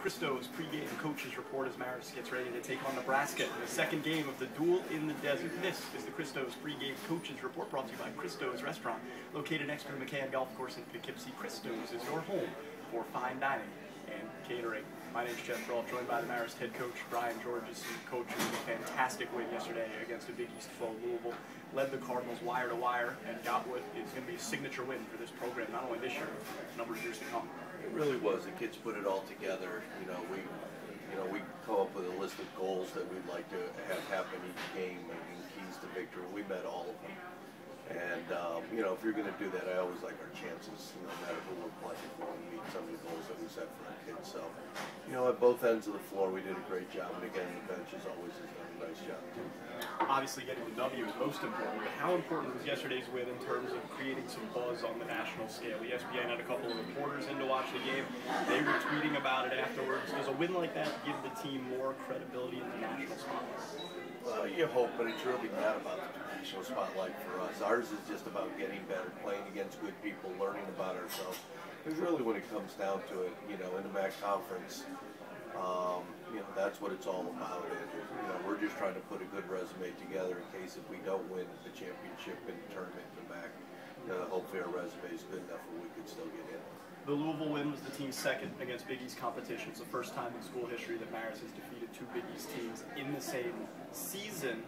Christo's pregame coaches report as Marist gets ready to take on Nebraska in the second game of the Duel in the Desert. This is the Christo's pregame coaches report brought to you by Christo's Restaurant, located next to the McCann Golf Course in Poughkeepsie. Christo's is your home for fine dining and catering. My name is Geoff, Brault, joined by the Marist head coach Brian Giorgis, who coached a fantastic win yesterday against a Big East foe, Louisville. Led the Cardinals wire to wire and got what is going to be a signature win for this program, not only this year, but a number of years to come. It really was. The kids put it all together. We come up with a list of goals that we'd like to have happen each game and keys to victory. We met all of them. And, if you're going to do that, I always like our chances, no matter who we're playing for, and meet some of the goals that we set for our kids. So, at both ends of the floor, we did a great job. And again, the bench, as always, has done a nice job, too. Obviously, getting the W is most important, but how important was yesterday's win in terms of creating some buzz on the national scale? ESPN had a couple of reporters in to watch the game. They were tweeting about it afterwards. Does a win like that give the team more credibility in the national spotlight? Well, you hope, but it's really not about the national spotlight for us. Ours is just about getting better, playing against good people, learning about ourselves. Because really, when it comes down to it, in the MAC conference, that's what it's all about. And, we're just trying to put a good resume together in case if we don't win the championship and tournament in the MAC, hopefully our resume is good enough where we could still get in. The Louisville win was the team's second against Big East competition. It's the first time in school history that Marist has defeated two Big East teams in the same season.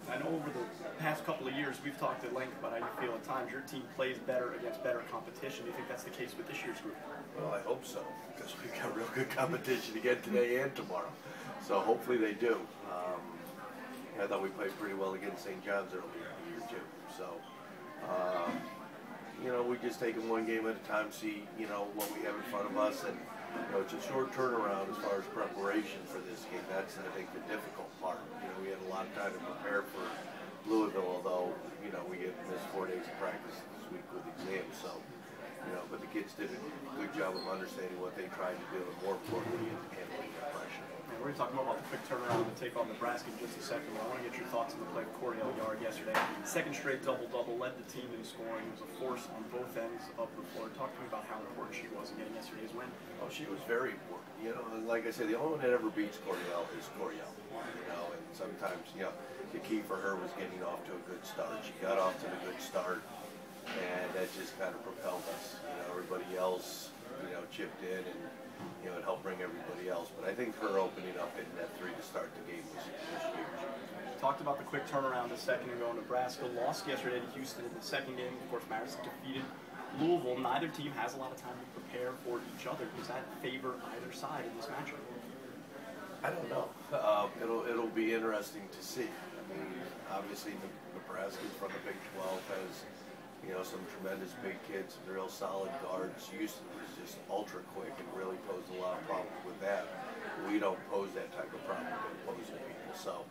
I know over the past couple of years we've talked at length about how you feel at times your team plays better against better competition. Do you think that's the case with this year's group? Well, I hope so, because we've got real good competition again today and tomorrow. So hopefully they do. I thought we played pretty well against St. John's earlier in the year too. So, we just take them one game at a time, see, what we have in front of us. And, it's a short turnaround as far as preparation for this game. That's, I think, the difficult part. We had a lot of time to prepare for Louisville, although, we missed 4 days of practice this week with exams. So, but the kids did a good job of understanding what they tried to do and, more importantly, handling the pressure. We're going to talk more about the quick turnaround and take on Nebraska in just a second, but I want to get your thoughts on the play of Coriel Yard yesterday. Second straight double-double, led the team in scoring, was a force on both ends of the floor. Talk to me about how important she was in getting yesterday's win. Oh, she was very important. Like I said, the only one that ever beats Coriel is Coriel. And sometimes, the key for her was getting off to a good start. She got off to a good start, and that just kind of propelled us. Everybody else, chipped in and, it helped bring everybody else. But I think her opening up in that three to start the game was huge. Talked about the quick turnaround the second ago. Nebraska lost yesterday to Houston in the second game. Of course, Marist defeated Louisville. Neither team has a lot of time to prepare for each other. Does that favor either side in this matchup? I don't know. It'll be interesting to see. Obviously, Nebraska from the Big 12 has, some tremendous big kids, real solid guards. Houston was just ultra quick and really posed a lot of problems with that. We don't pose that type of problem to opposing people. So,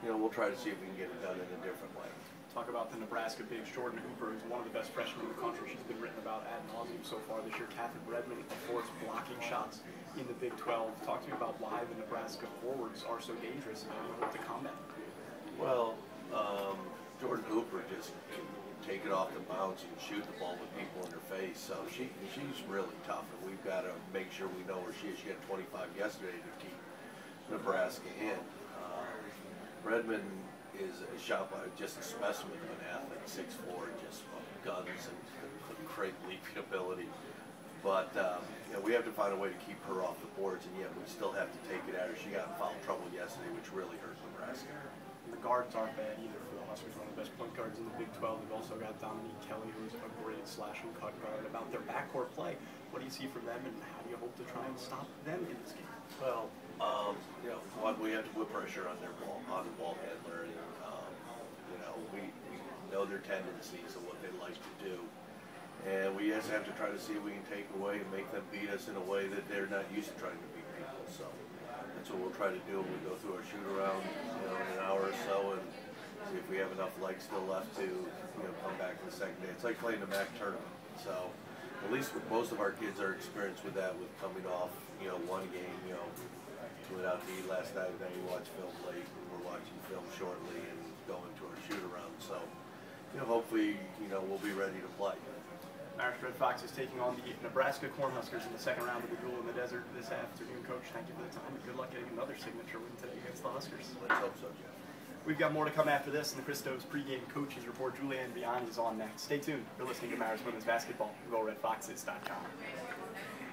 we'll try to see if we can get it done in a different way. Talk about the Nebraska bigs. Jordan Hooper is one of the best freshmen in the country. She's been written about ad nauseum so far this year. Catherine Redmond, of course, blocking shots in the Big 12. Talk to me about why the Nebraska forwards are so dangerous and how you hope to combat them. Well, Jordan Hooper just can take it off the bounce and shoot the ball with people in her face. So she's really tough, and we've got to make sure we know where she is. She had 25 yesterday to keep Nebraska in. Redmond is a shot by just a specimen of an athlete, 6'4", just guns and great leaping ability. But we have to find a way to keep her off the boards, and yet we still have to take it at her. She got in foul trouble yesterday, which really hurt Nebraska. The guards aren't bad either for the Huskers, one of the best point guards in the Big 12. We've also got Dominique Kelly, who's a great slash and cut guard. About their backcourt play, what do you see from them, and how do you hope to try and stop them in this game? Well, we have to put pressure on their on the ball handler, and we know their tendencies and what they like to do, and we just have to try to see if we can take away and make them beat us in a way that they're not used to trying to beat people. So that's what we'll try to do when we go through our shoot around, in an hour or so, and see if we have enough legs still left to, come back in the second day. It's like playing the MAC tournament. So at least with most of our kids are experienced with that, with coming off, one game, went out to eat last night, and then we watched film late, and we're watching film shortly and going to our shoot around. So, hopefully, we'll be ready to play. Marist Red Foxes taking on the Nebraska Cornhuskers in the second round of the Duel in the Desert this afternoon. Coach, thank you for the time, and good luck getting another signature win today against the Huskers. Let's hope so, Geoff. We've got more to come after this in the Christos pregame coaches report. Julianne Biani is on next. Stay tuned. You're listening to Marist Women's Basketball. GoRedFoxes.com.